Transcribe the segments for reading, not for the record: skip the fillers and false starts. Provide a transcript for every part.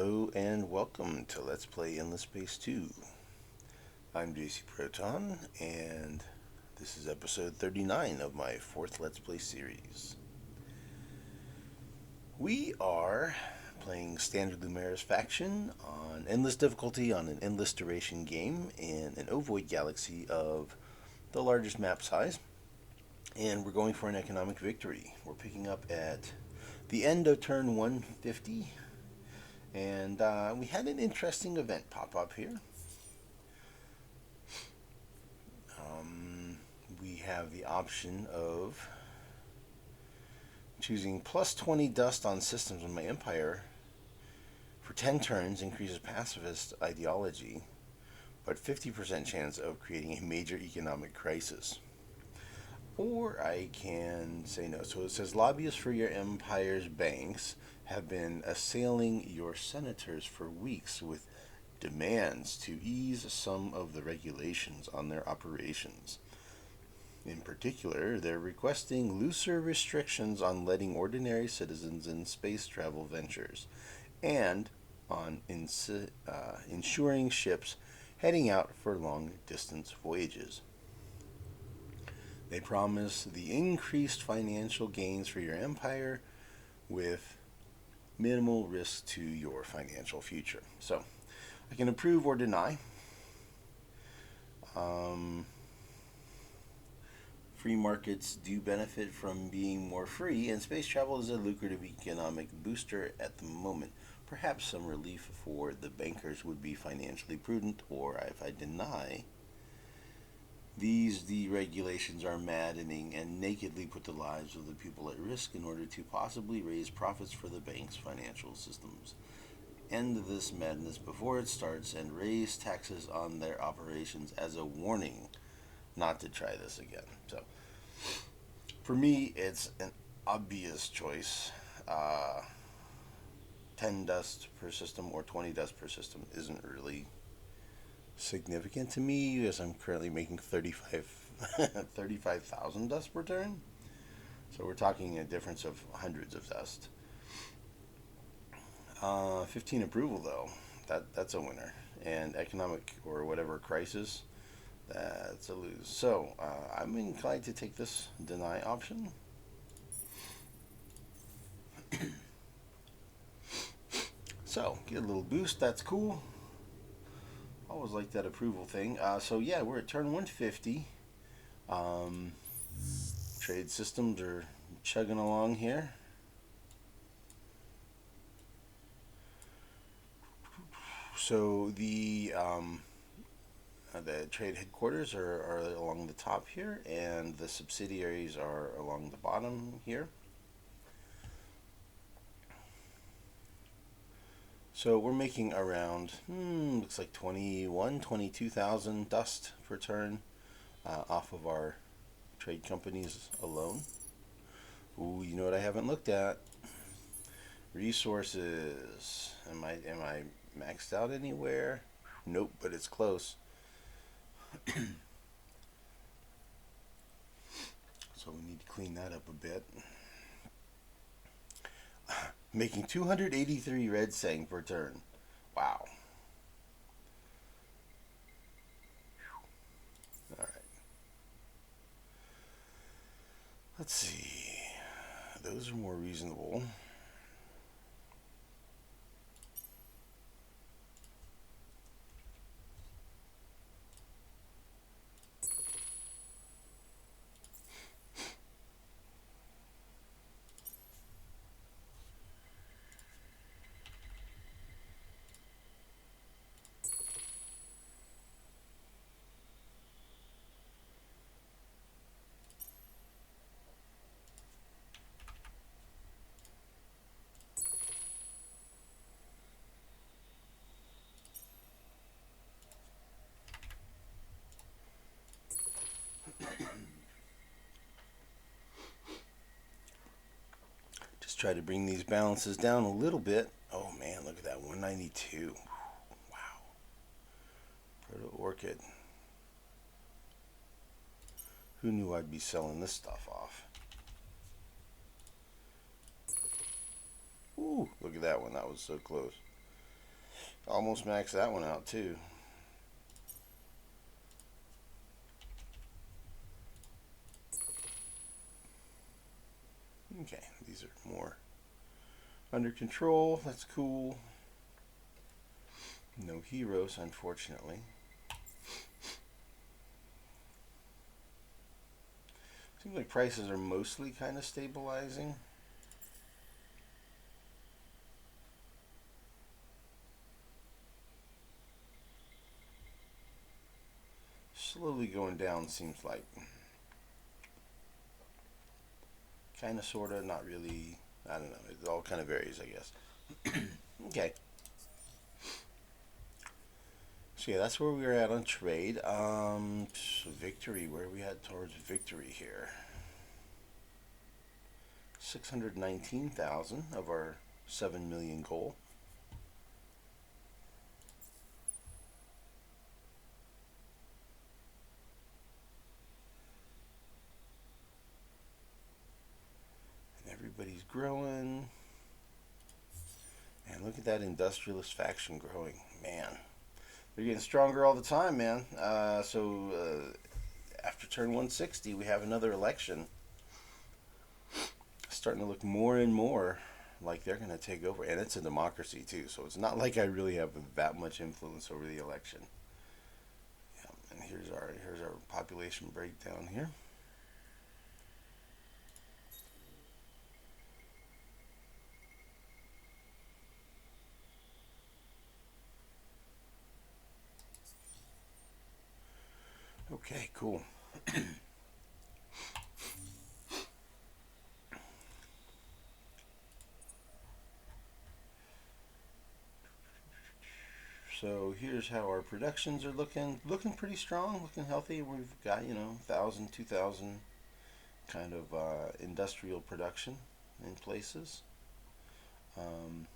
Hello and welcome to Let's Play Endless Space 2. I'm JC Proton and this is episode 39 of my fourth Let's Play series. We are playing standard Lumeris faction on endless difficulty on an endless duration game in an ovoid galaxy of the largest map size, and we're going for an economic victory. We're picking up at the end of turn 150. And we had an interesting event pop up here. We have the option of choosing plus 20 dust on systems on my empire for 10 turns, increases pacifist ideology, but 50% chance of creating a major economic crisis. Or I can say no. So it says lobbyists for your empire's banks have been assailing your senators for weeks with demands to ease some of the regulations on their operations. In particular, they're requesting looser restrictions on letting ordinary citizens in space travel ventures and on insuring ships heading out for long-distance voyages. They promise the increased financial gains for your empire with minimal risk to your financial future. So, I can approve or deny. Free markets do benefit from being more free, and space travel is a lucrative economic booster at the moment. Perhaps some relief for the bankers would be financially prudent, or if I deny, these deregulations are maddening and nakedly put the lives of the people at risk in order to possibly raise profits for the bank's financial systems. End this madness before it starts and raise taxes on their operations as a warning not to try this again. So, for me, it's an obvious choice. 10 dust per system or 20 dust per system isn't really significant to me, as I'm currently making 35,000 dust per turn. So we're talking a difference of hundreds of dust. 15 approval though, that's a winner. And economic or whatever crisis, that's a lose. So I'm inclined to take this deny option. So get a little boost, that's cool. Always like that approval thing. So yeah, we're at turn 150. Trade systems are chugging along here. So the trade headquarters are along the top here, and the subsidiaries are along the bottom here. So we're making around, looks like 22,000 dust per turn off of our trade companies alone. Ooh, you know what I haven't looked at? Resources. Am I maxed out anywhere? Nope, but it's close. So we need to clean that up a bit. Making 283 red sang per turn. Wow. Alright. Let's see. Those are more reasonable. Just try to bring these balances down a little bit. Oh man, look at that, 192. Wow. Proto Orchid. Who knew I'd be selling this stuff off? Ooh, look at that one. That was so close. Almost maxed that one out too. Okay, these are more under control. That's cool. No heroes, unfortunately. Seems like prices are mostly kind of stabilizing. Slowly going down, seems like. Kind of, sort of, not really. I don't know. It all kind of varies, I guess. Okay. So yeah, that's where we were at on trade. Victory. Where are we at towards victory here? 619,000 of our 7 million goal. And everybody's growing. And look at that industrialist faction growing. Man, they're getting stronger all the time, man. After turn 160, we have another election. Starting to look more and more like they're going to take over. And it's a democracy, too. So it's not like I really have that much influence over the election. Yeah, and here's our population breakdown here. Okay, cool. So here's how our productions are looking pretty strong, looking healthy. We've got 1,000, 2,000 kind of industrial production in places. Um,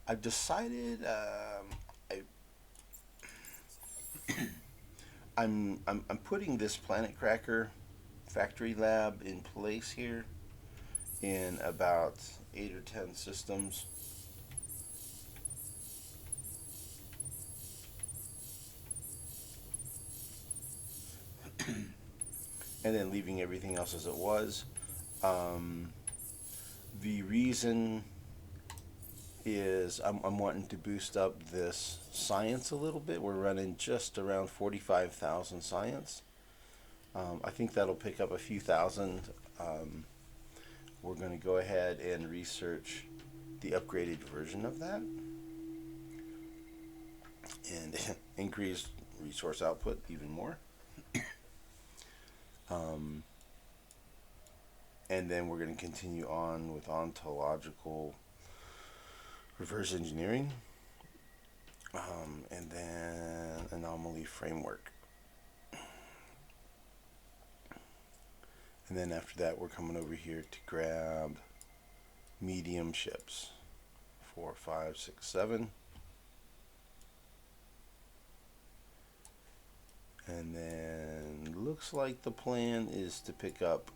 I've decided I'm putting this Planet Cracker factory lab in place here in about 8 or 10 systems. And then leaving everything else as it was. Um, the reason is I'm wanting to boost up this science a little bit. We're running just around 45,000 science. I think that'll pick up a few thousand. Um, we're going to go ahead and research the upgraded version of that and increase resource output even more. Um, and then we're going to continue on with ontological reverse engineering, and then anomaly framework. And then after that, we're coming over here to grab medium ships. 4, 5, 6, 7. And then looks like the plan is to pick up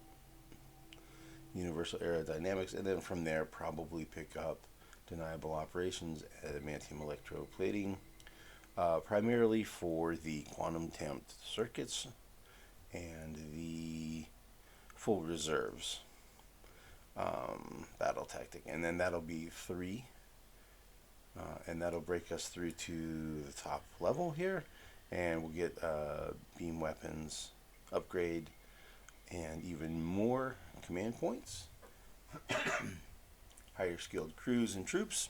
universal aerodynamics, and then from there probably pick up deniable operations, adamantium electroplating, primarily for the quantum tamped circuits and the full reserves battle tactic. And then that'll be 3, and that'll break us through to the top level here, and we'll get beam weapons upgrade and even more command points, higher skilled crews and troops,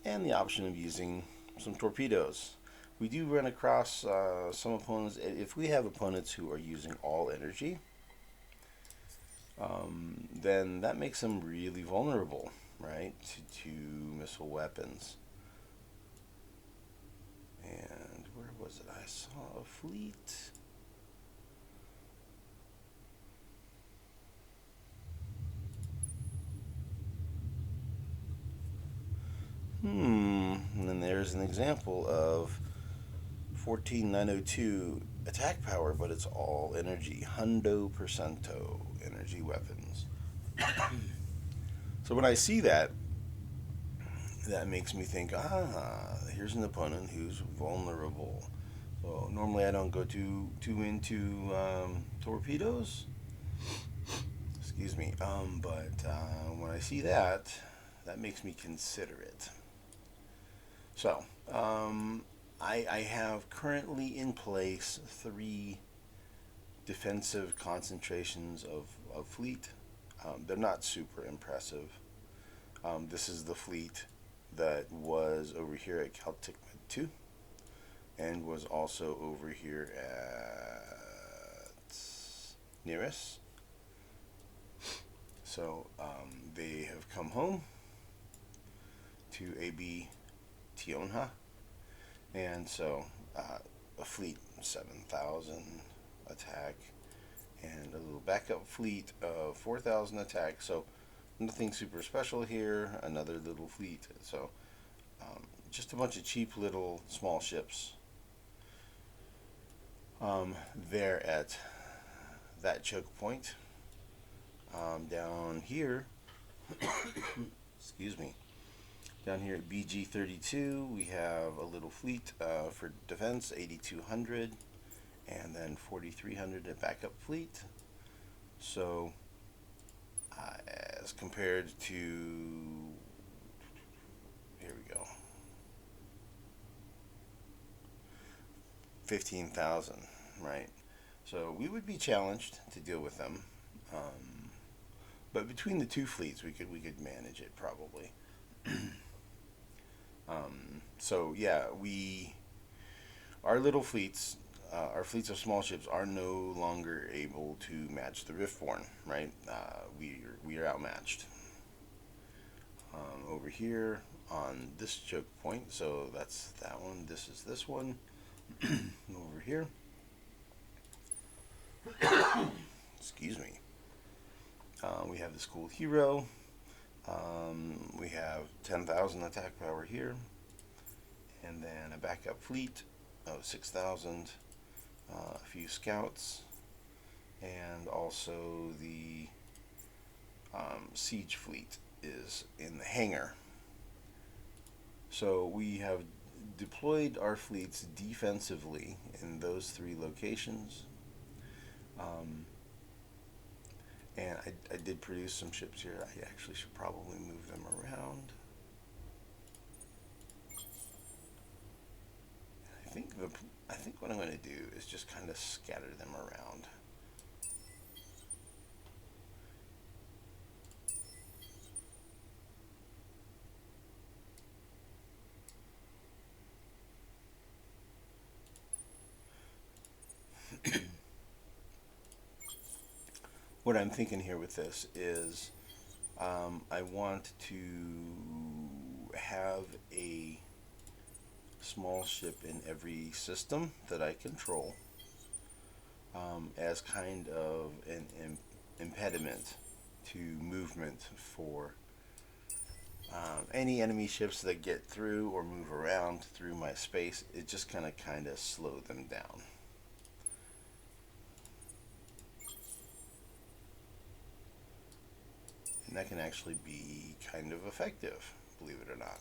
and the option of using some torpedoes. We do run across some opponents. If we have opponents who are using all energy, then that makes them really vulnerable, right, to missile weapons. And where was it? I saw a fleet. And then there's an example of 14902 attack power, but it's all energy. Hundo percento energy weapons. So when I see that, that makes me think, here's an opponent who's vulnerable. So normally I don't go too into torpedoes. Excuse me. But when I see that, that makes me consider it. So I have currently in place 3 defensive concentrations of fleet. They're not super impressive. This is the fleet that was over here at Celtic Med 2 and was also over here at Lumeris. So they have come home to AB Tionha, and so a fleet 7,000 attack and a little backup fleet of 4,000 attack. So nothing super special here. Another little fleet. So just a bunch of cheap little small ships. There at that choke point. Down here, excuse me, down here at BG32, we have a little fleet for defense, 8,200, and then 4,300 at backup fleet. So, as compared to, here we go, 15,000, right? So we would be challenged to deal with them. But between the 2 fleets, we could manage it probably. So yeah, our little fleets, our fleets of small ships are no longer able to match the Riftborn, right? We are outmatched. Over here on this choke point, so that's that one. This is this one. Over here. Excuse me. We have this cool hero. We have 10,000 attack power here, and then a backup fleet of 6,000, a few scouts, and also the siege fleet is in the hangar. So we have deployed our fleets defensively in those 3 locations. And I did produce some ships here. I actually should probably move them around. I think what I'm going to do is just kind of scatter them around. What I'm thinking here with this is I want to have a small ship in every system that I control as kind of an impediment to movement for any enemy ships that get through or move around through my space. It just kind of slow them down. And that can actually be kind of effective, believe it or not.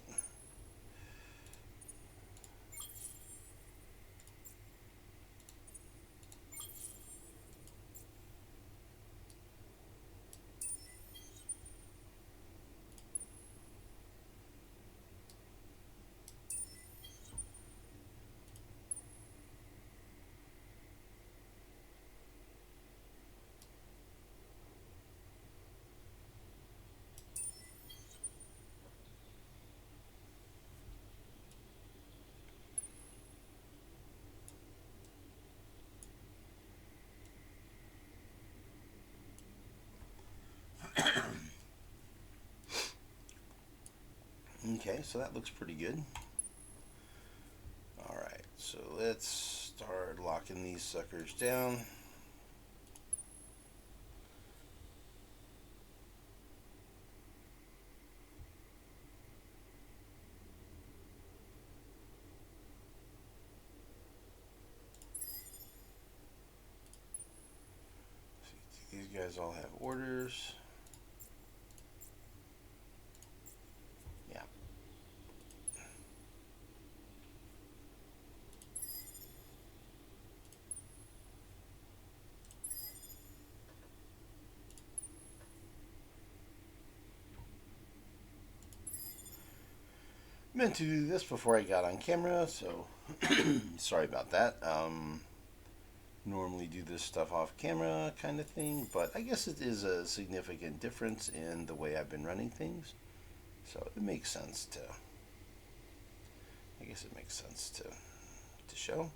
Okay, so that looks pretty good. Alright, so let's start locking these suckers down. These guys all have orders. meant to do this before I got on camera, so sorry about that. Normally do this stuff off camera kind of thing, but I guess it is a significant difference in the way I've been running things. So it makes sense to, I guess it makes sense to show.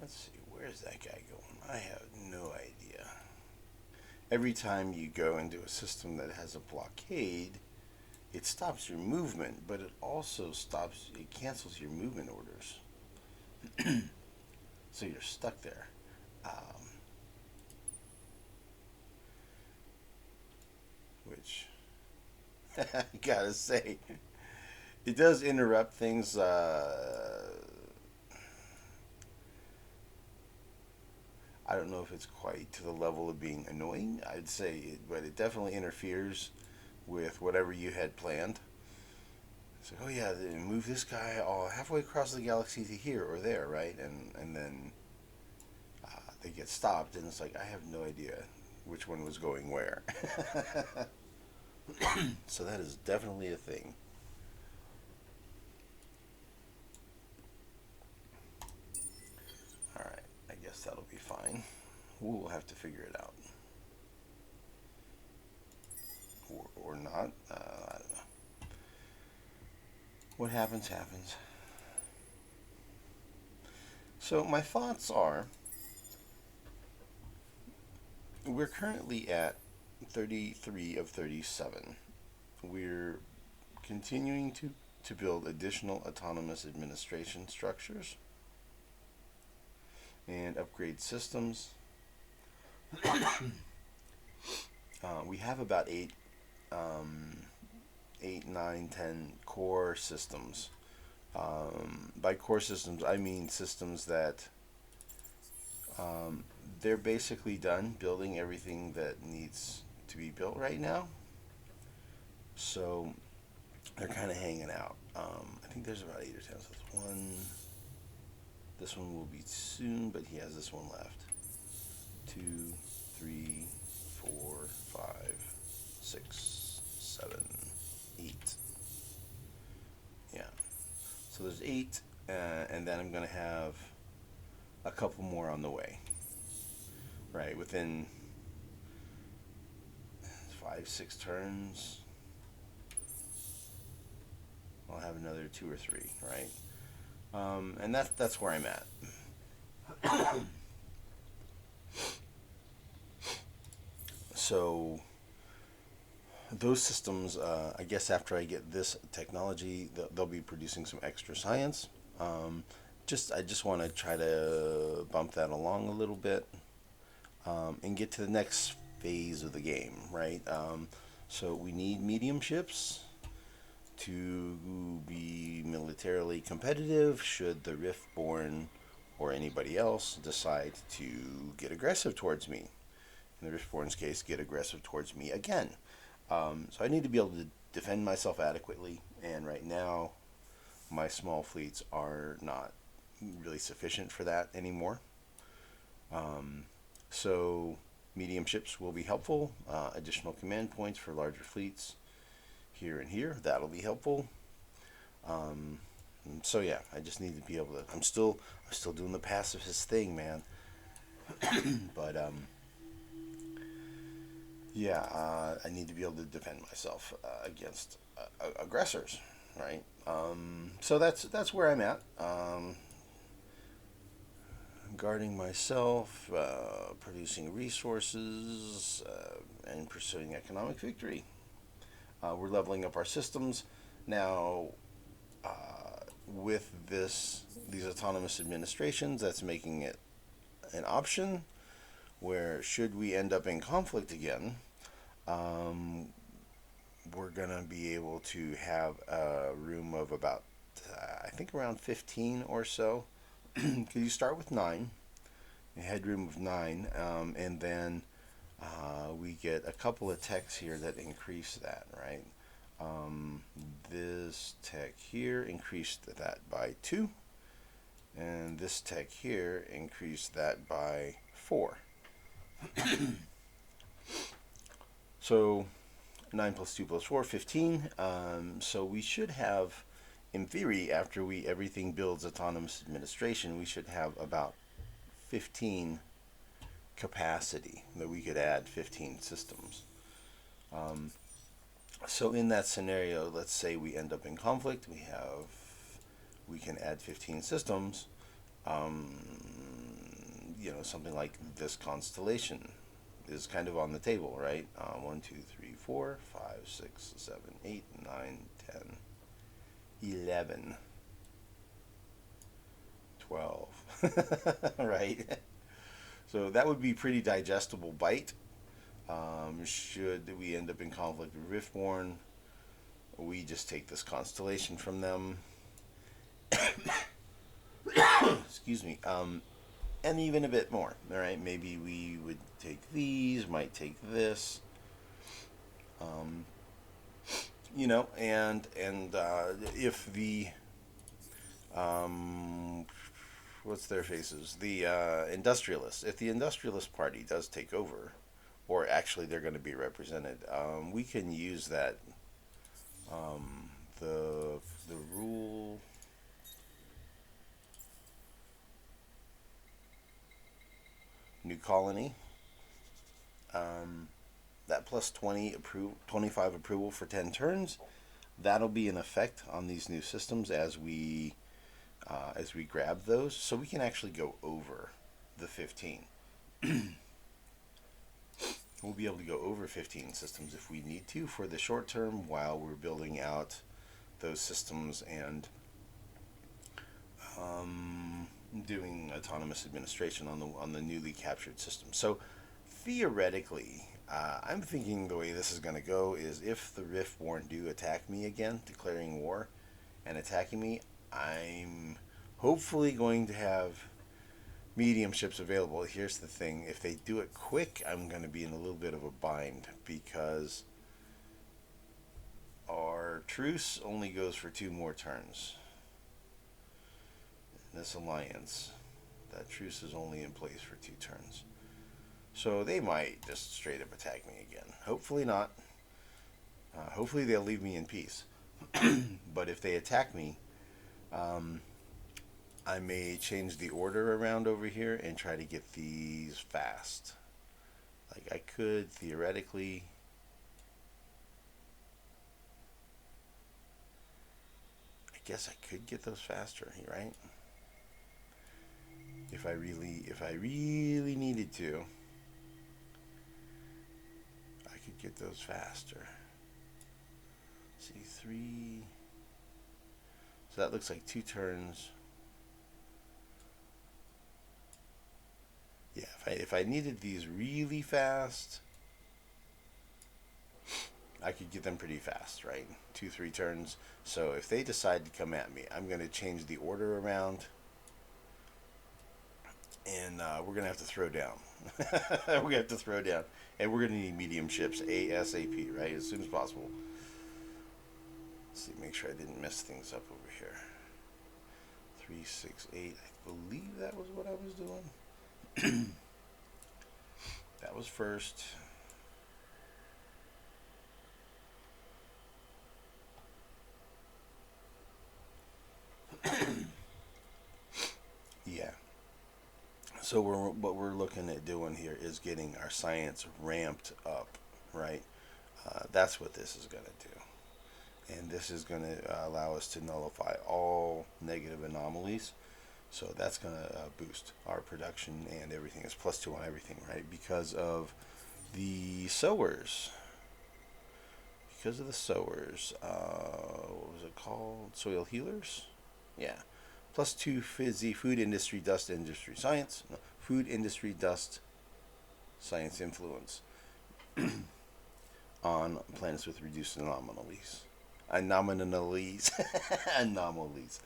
Let's see, where's that guy going? I have no idea. Every time you go into a system that has a blockade, it stops your movement, but it also it cancels your movement orders. So you're stuck there. Which, I gotta say, it does interrupt things. I don't know if it's quite to the level of being annoying, I'd say, but it definitely interferes with whatever you had planned. It's like, oh yeah, move this guy all halfway across the galaxy to here or there, right? And then they get stopped, and it's like, I have no idea which one was going where. So that is definitely a thing. All right, I guess that'll be fine. We'll have to figure it out. Or not. I don't know. What happens, happens. So my thoughts are, we're currently at 33 of 37. We're continuing to build additional autonomous administration structures and upgrade systems. We have about 8, 9, 10 core systems. By core systems, I mean systems that they're basically done building everything that needs to be built right now. So they're kind of hanging out. I think there's about 8 or 10. So there's one. This one will be soon, but he has this one left. 2, 3, 4, 5, 6, 7, 8. Yeah. So there's 8, and then I'm going to have a couple more on the way. Right, within 5, 6 turns, I'll have another 2 or 3, right? And that's where I'm at. So those systems, I guess after I get this technology, they'll be producing some extra science. I just want to try to bump that along a little bit, and get to the next phase of the game, right? So we need medium ships to be militarily competitive should the Riftborn or anybody else decide to get aggressive towards me. In the Riftborn's case, get aggressive towards me again. So I need to be able to defend myself adequately, and right now my small fleets are not really sufficient for that anymore. So medium ships will be helpful. Additional command points for larger fleets here and here. That'll be helpful. So yeah, I just need to be able to. I'm still doing the pacifist thing, man. But yeah, I need to be able to defend myself against aggressors, right? So that's where I'm at. Guarding myself, producing resources, and pursuing economic victory. We're leveling up our systems now. with these autonomous administrations, that's making it an option where, should we end up in conflict again, um, we're going to be able to have a room of about, I think, around 15 or so. Because you start with 9, a headroom of 9, and then we get a couple of techs here that increase that, right? This tech here increased that by 2, and this tech here increased that by 4. So 9 plus 2 plus 4, 15. So we should have, in theory, after everything builds autonomous administration, we should have about 15 capacity, that we could add 15 systems. So in that scenario, let's say we end up in conflict, we can add 15 systems. Something like this constellation is kind of on the table, right? 1, 2, 3, 4, 5, 6, 7, 8, 9, 10, 11, 12, right? So that would be pretty digestible bite. Should we end up in conflict with Riftborn, we just take this constellation from them. Excuse me. And even a bit more. All right, maybe we would take these, might take this. And if the what's their faces? The industrialists. If the industrialist party does take over, or actually they're going to be represented, we can use that. The rule. New colony. That plus 25 approval for 10 turns. That'll be in effect on these new systems as we grab those, so we can actually go over the 15. We'll be able to go over 15 systems if we need to for the short term while we're building out those systems and doing autonomous administration on the newly captured system. So theoretically, I'm thinking the way this is going to go is, if the Riftborn do attack me again, declaring war and attacking me, I'm hopefully going to have medium ships available. Here's the thing: if they do it quick, I'm going to be in a little bit of a bind, because our truce only goes for 2 more turns. In this alliance, that truce is only in place for 2 turns. So they might just straight up attack me again. Hopefully not. Hopefully they'll leave me in peace. But if they attack me, I may change the order around over here and try to get these fast. Like, I could theoretically... I guess I could get those faster, right? If I really needed to, I could get those faster. See, 3. So that looks like 2 turns. Yeah, if I needed these really fast, I could get them pretty fast, right? 2-3 turns. So if they decide to come at me, I'm going to change the order around, and we're going to have to throw down. We're going to have to throw down, and we're going to need medium ships ASAP, right? As soon as possible. Let's see, make sure I didn't mess things up over here. 3, 6, 8. I believe that was what I was doing. That was first. Yeah. So what we're looking at doing here is getting our science ramped up, right? That's what this is going to do. And this is going to allow us to nullify all negative anomalies. So that's going to boost our production and everything. It's +2 on everything, right? Because of the sowers. What was it called? Soil healers? Yeah. +2 fizzy food industry dust industry science. No, food industry dust science influence on planets with reduced anomalies. Anomalies. Anomalies.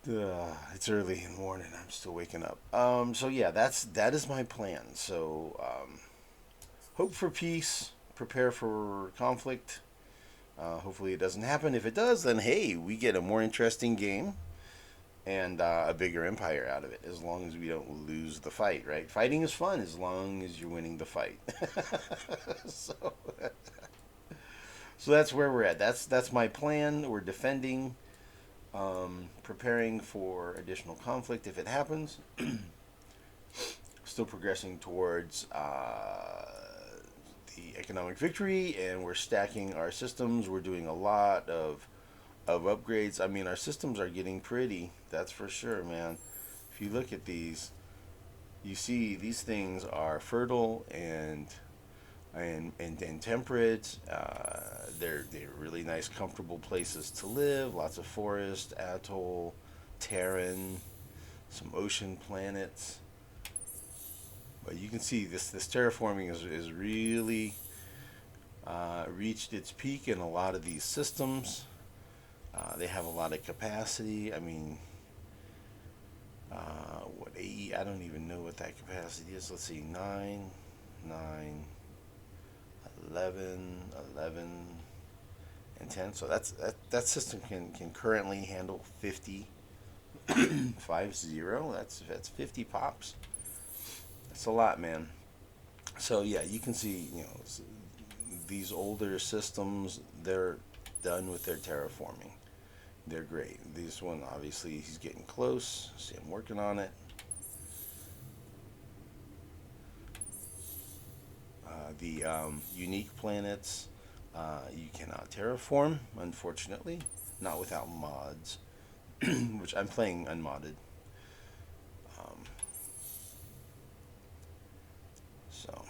It's early in the morning. I'm still waking up. So yeah, that is my plan. So hope for peace, prepare for conflict. Hopefully it doesn't happen. If it does, then hey, we get a more interesting game and a bigger empire out of it. As long as we don't lose the fight, right? Fighting is fun as long as you're winning the fight. so, so that's where we're at. That's my plan. We're defending, preparing for additional conflict if it happens. Still progressing towards the economic victory, and we're stacking our systems. We're doing a lot of upgrades. I mean, our systems are getting pretty. That's for sure, man. If you look at these, you see these things are fertile and temperate. They're really nice, comfortable places to live. Lots of forest, atoll, Terran, some ocean planets. But you can see this terraforming is really reached its peak in a lot of these systems. They have a lot of capacity. I mean, what AE? I don't even know what that capacity is. Let's see, 9, 9, 11, 11, and 10. So that system can currently handle 50, 50. That's 50 pops. That's a lot, man. So yeah, you can see, these older systems, they're done with their terraforming. They're great. This one, obviously, he's getting close. See, I'm working on it. The unique planets, you cannot terraform, unfortunately. Not without mods, which I'm playing unmodded. Um, so,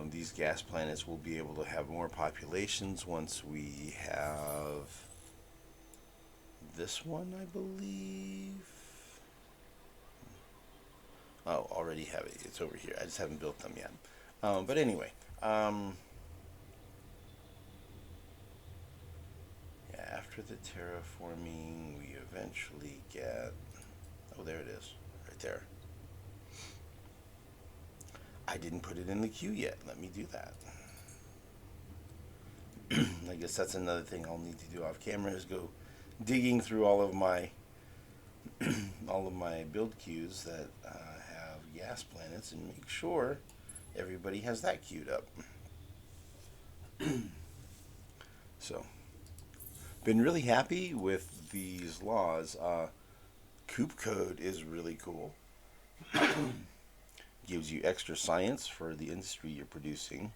these gas planets will be able to have more populations once we have this one, I believe. Oh, already have it. It's over here. I just haven't built them yet. But anyway, yeah, after the terraforming, we eventually get. Oh, there it is, right there. I didn't put it in the queue yet. Let me do that. I guess that's another thing I'll need to do off camera is go digging through all of my build queues that have gas planets and make sure everybody has that queued up. So, been really happy with these laws. Coop code is really cool. Gives you extra science for the industry you're producing.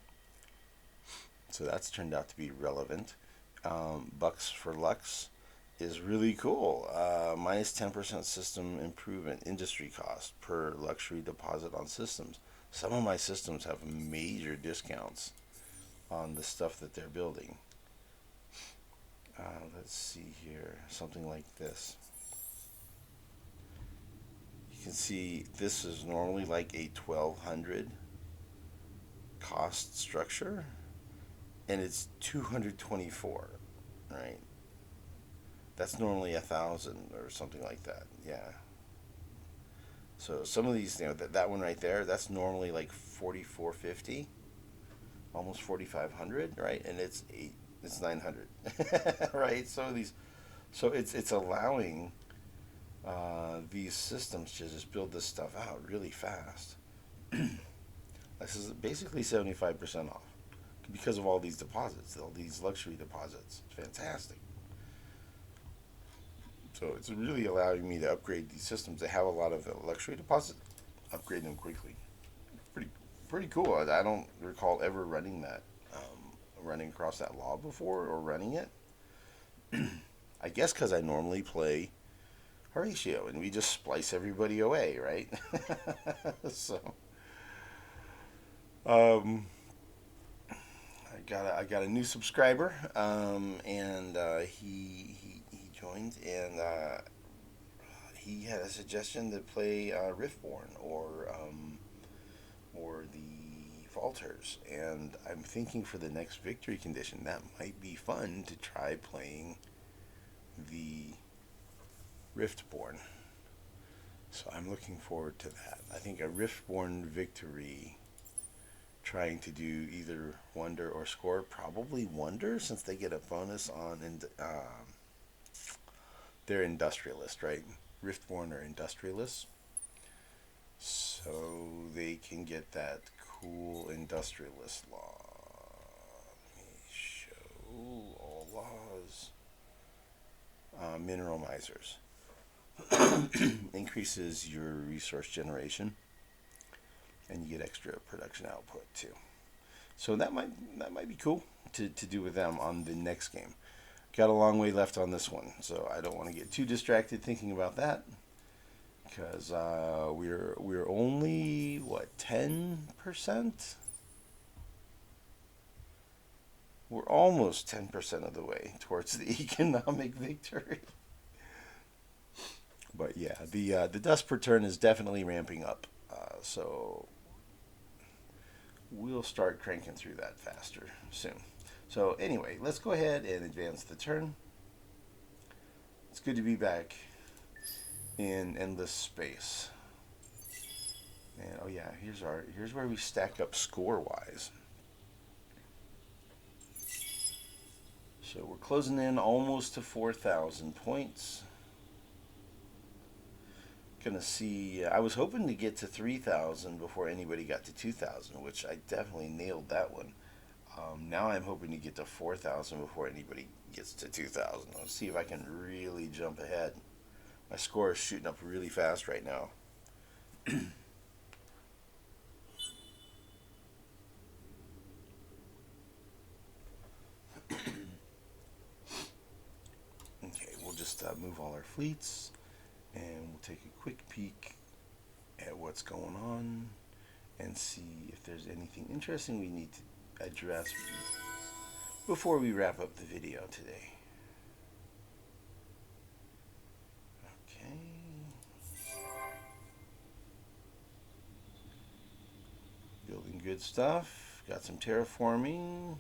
So that's turned out to be relevant. Bucks for Lux is really cool. Minus 10% system improvement industry cost per luxury deposit on systems. Some of my systems have major discounts on the stuff that they're building. Let's see here. Something like this. You can see this is normally like a 1200 cost structure, and it's 224, right? That's normally 1,000 or something like that. Yeah. So some of these, that one right there, that's normally like 4,450, almost 4,500, right? And it's 900, right? So it's allowing these systems to just build this stuff out really fast. This is basically 75% off because of all these deposits, all these luxury deposits. It's fantastic. So it's really allowing me to upgrade these systems. They have a lot of luxury deposits. Upgrade them quickly. Pretty cool. I don't recall ever running that, running across that law before or running it. I guess because I normally play Horatio and we just splice everybody away, right? So, I I got a new subscriber, and he joined, and he had a suggestion to play Riftborn or the Falters, and I'm thinking for the next victory condition that might be fun to try playing the Riftborn. So I'm looking forward to that. I think a Riftborn victory, trying to do either Wonder or Score, probably Wonder since they get a bonus on they're Industrialist, right? Riftborn are Industrialists, so they can get that cool Industrialist law. Let me show all laws. Mineral misers. Increases your resource generation, and you get extra production output too. So that might be cool to do with them on the next game. Got a long way left on this one, so I don't want to get too distracted thinking about that, because we're only what, 10%. We're almost 10% of the way towards the economic victory. But yeah, the dust per turn is definitely ramping up, so we'll start cranking through that faster soon. So anyway, let's go ahead and advance the turn. It's good to be back in endless space. And oh yeah, here's where we stack up score wise. So we're closing in almost to 4,000 points. Gonna see, I was hoping to get to 3,000 before anybody got to 2,000, which I definitely nailed that one. Now I'm hoping to get to 4,000 before anybody gets to 2,000. Let's see if I can really jump ahead. My score is shooting up really fast right now. Okay, we'll just move all our fleets, and we'll take a quick peek at what's going on and see if there's anything interesting we need to address before we wrap up the video today. Okay. Building good stuff. Got some terraforming.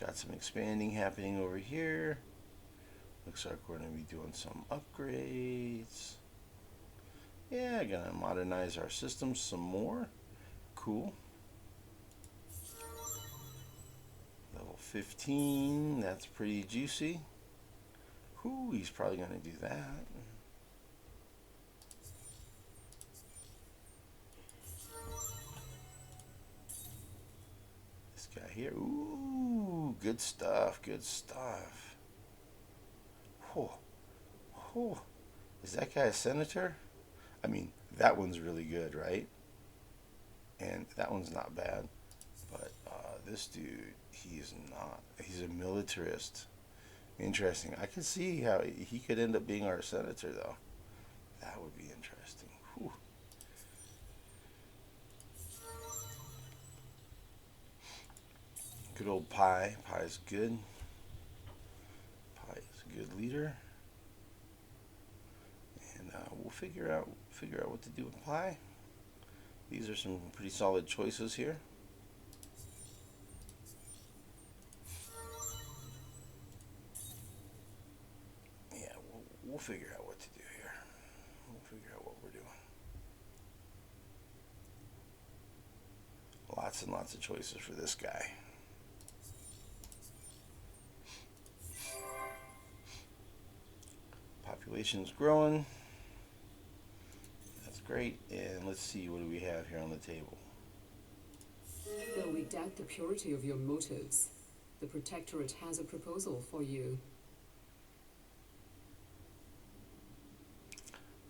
Got some expanding happening over here. Looks like we're going to be doing some upgrades. Yeah, gonna modernize our system some more. Cool. Level 15, that's pretty juicy. Whew, he's probably gonna do that. This guy here, ooh, good stuff, good stuff. Whew. Whew. Is that guy a senator? I mean, that one's really good, right? And that one's not bad. But this dude, he's not. He's a militarist. Interesting. I can see how he could end up being our senator, though. That would be interesting. Whew. Good old Pi. Pi's good. Pi is a good leader. And we'll figure out what to do with Pi. These are some pretty solid choices here. Yeah, we'll figure out what to do here. We'll figure out what we're doing. Lots and lots of choices for this guy. Population's growing. That's great. And let's see, what do we have here on the table? Though we doubt the purity of your motives, the Protectorate has a proposal for you.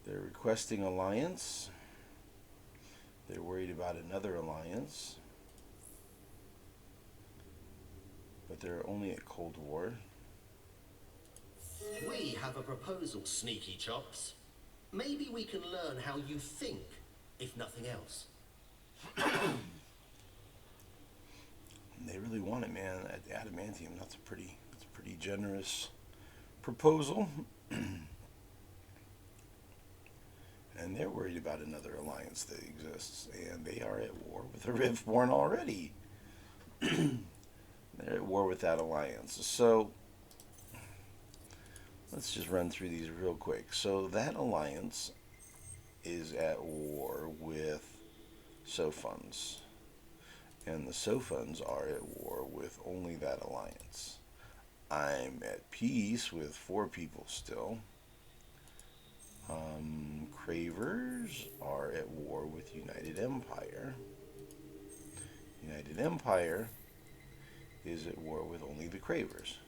They're requesting alliance. They're worried about another alliance. But they're only at Cold War. We have a proposal, sneaky chops. Maybe we can learn how you think, if nothing else. They really want it, man. At adamantium, that's a pretty generous proposal. And they're worried about another alliance that exists, and they are at war with the Riftborn already. They're at war with that alliance. So let's just run through these real quick. So that alliance is at war with Sophons, and the Sophons are at war with only that alliance. I'm at peace with 4 people still. Cravers are at war with United Empire. United Empire is at war with only the Cravers.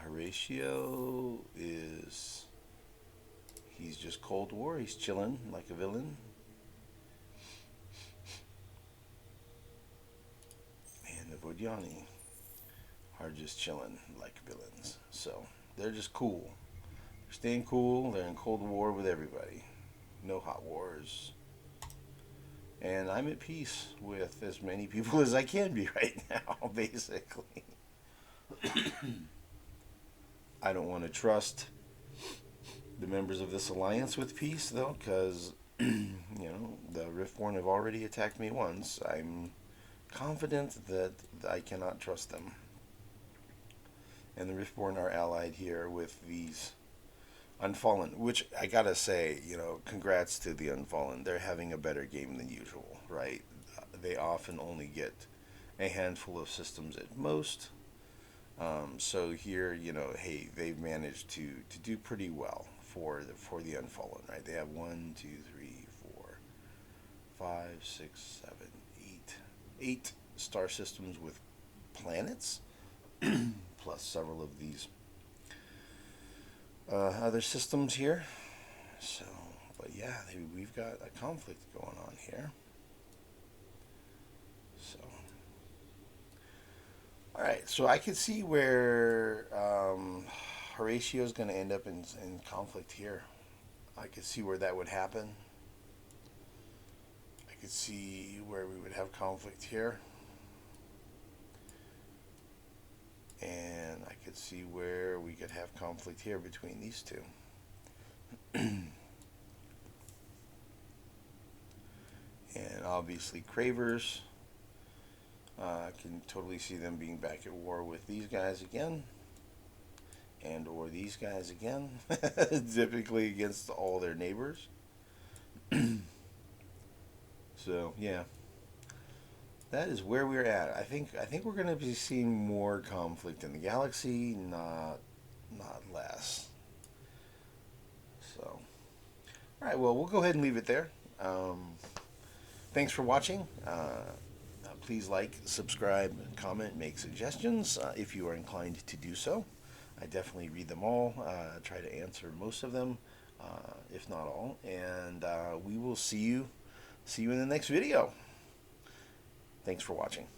Horatio he's just Cold War. He's chilling like a villain. And the Vodiani are just chilling like villains. So they're just cool. They're staying cool. They're in Cold War with everybody. No hot wars. And I'm at peace with as many people as I can be right now, basically. I don't want to trust the members of this alliance with peace, though, because, the Riftborn have already attacked me once. I'm confident that I cannot trust them. And the Riftborn are allied here with these Unfallen, which I gotta say, congrats to the Unfallen. They're having a better game than usual, right? They often only get a handful of systems at most. So here, hey, they've managed to do pretty well for the Unfallen, right? They have 1, 2, 3, 4, 5, 6, 7, 8 star systems with planets, plus several of these other systems here. So, but yeah, we've got a conflict going on here. So, all right. So I could see where Horatio is going to end up in conflict here. I could see where that would happen. I could see where we would have conflict here. And I could see where we could have conflict here between these two. And obviously Cravers, I can totally see them being back at war with these guys again. And or these guys again. Typically against all their neighbors. So, yeah. That is where we're at. I think we're going to be seeing more conflict in the galaxy, not less. So, all right. Well, we'll go ahead and leave it there. Thanks for watching. Please like, subscribe, comment, make suggestions if you are inclined to do so. I definitely read them all. Try to answer most of them, if not all. And we will see you in the next video. Thanks for watching.